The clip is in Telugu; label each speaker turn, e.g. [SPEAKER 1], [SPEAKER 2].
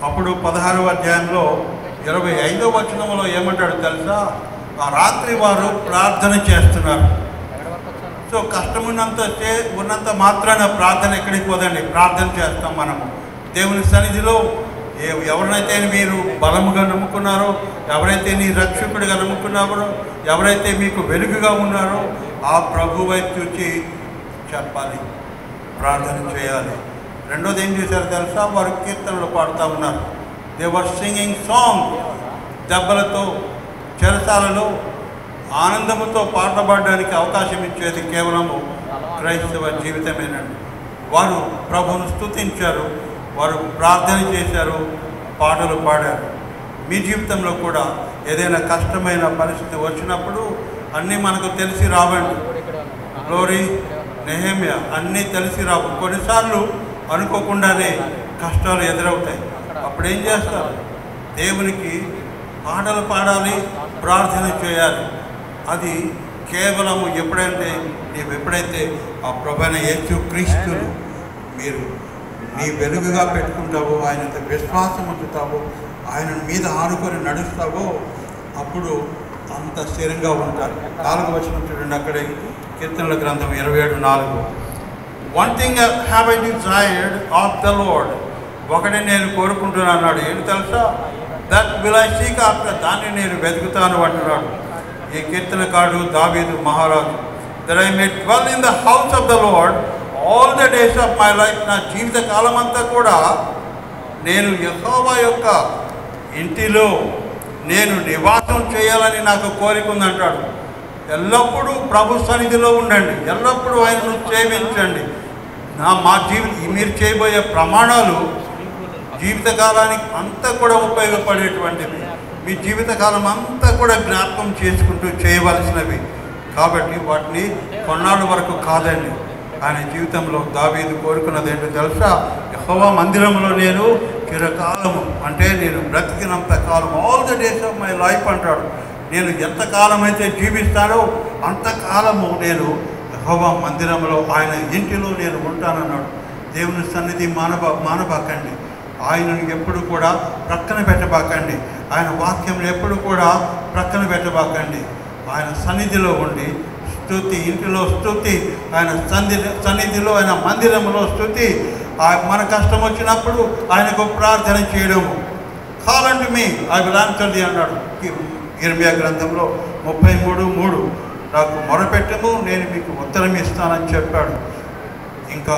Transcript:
[SPEAKER 1] అప్పుడు 16వ అధ్యాయంలో 25వ వచనంలో ఏమంటాడు తెలుసా? ఆ రాత్రి వారు ప్రార్థన చేస్తున్నారు. సో కష్టం ఉన్నంత మాత్రాన ప్రార్థన ఎక్కడికి పోదండి. ప్రార్థన చేస్తాం మనము దేవుని సన్నిధిలో. ఎవరినైతే మీరు బలముగా నమ్ముకున్నారో, ఎవరైతే నీ రక్షకుడిగా నమ్ముకున్నారో, ఎవరైతే మీకు వెలుగుగా ఉన్నారో ఆ ప్రభు వైపు చూచి చెప్పాలి, ప్రార్థన చేయాలి. రెండోది ఏం చేశారు తెలుసా? వారు కీర్తనలు పాడుతూ ఉన్నారు. They were singing song. దెబ్బలతో చెరసాలలో ఆనందముతో పాటపాడడానికి అవకాశం ఇచ్చేది కేవలము క్రైస్తవ జీవితమేనండి. వారు ప్రభువును స్తుతించారు, వారు ప్రార్థన చేశారు, పాటలు పాడారు. మీ జీవితంలో కూడా ఏదైనా కష్టమైన పరిస్థితి వచ్చినప్పుడు అన్నీ మనకు తెలిసి రావండి. గ్లోరీ, నెహెమ్యా అన్నీ తెలిసి రావు. కొన్నిసార్లు అనుకోకుండానే కష్టాలు ఎదురవుతాయి. అప్పుడు ఏం చేస్తారు? దేవునికి పాటలు పాడాలి, ప్రార్థన చేయాలి. అది కేవలము ఎప్పుడైతే ఆ ప్రభువైన యేసు క్రీస్తును మీరు నీ వెలుగుగా పెట్టుకుంటావో, ఆయనంత విశ్వాసం ఉంచుతావో, ఆయన మీద ఆనుకొని నడుస్తావో అప్పుడు అంత స్థిరంగా ఉంటారు. 4వ వచనం చూడండి, అక్కడే కీర్తనల గ్రంథం 27:4. One thing have I desired of the lord. ఒకటి నేను కోరుకుంటున్నాను అన్నాడు. ఏంటి తెలుసా? That will I seek after. దాన్ని నేను వెతుకుతాను అంటున్నాడు ఈ కీర్తనకారుడు దావీదు మహారాజు. That I may dwell in the house of the lord all the days of my life. నా జీవిత కాలం అంతా కూడా నేను యెహోవా యొక్క ఇంటిలో నేను నివాసం చేయాలని నాకు కోరిక ఉందంటాడు. ఎల్లప్పుడూ ప్రభు సన్నిధిలో ఉండండి, ఎల్లప్పుడూ ఆయనను సేవించండి. మీరు చేయబోయే ప్రమాణాలు జీవితకాలానికి అంతా కూడా ఉపయోగపడేటువంటివి. మీ జీవితకాలం అంతా కూడా జ్ఞాపకం చేసుకుంటూ చేయవలసినవి కాబట్టి వాటిని కొన్నాళ్ళ వరకు కాదండి. ఆయన జీవితంలో దావీదు కోరుకున్నది ఏంటో తెలుసా? యెహోవా మందిరంలో నేను చిరకాలము, అంటే నేను బ్రతికినంత కాలం, all the days of my life అంటాడు. నేను ఎంతకాలం అయితే జీవిస్తానో అంతకాలము నేను యెహోవా మందిరంలో, ఆయన ఇంటిలో నేను ఉంటానన్నాడు. దేవుని సన్నిధి మానబాకండి. ఆయనను ఎప్పుడు కూడా ప్రక్కన పెట్టబాకండి. ఆయన వాక్యం ఎప్పుడు కూడా ప్రక్కన పెట్టబాకండి. ఆయన సన్నిధిలో ఉండి స్తుతి, ఇంటిలో స్తుతి, ఆయన సన్నిధిలో, ఆయన మందిరంలో స్తుతి. మన కష్టం వచ్చినప్పుడు ఆయనకు ప్రార్థన చేయడము. Call unto me I will answer the అన్నాడు ఇర్మియా గ్రంథంలో 33:3. నాకు మొరపెట్టము, నేను మీకు ఉత్తరం ఇస్తానని చెప్పాడు. ఇంకా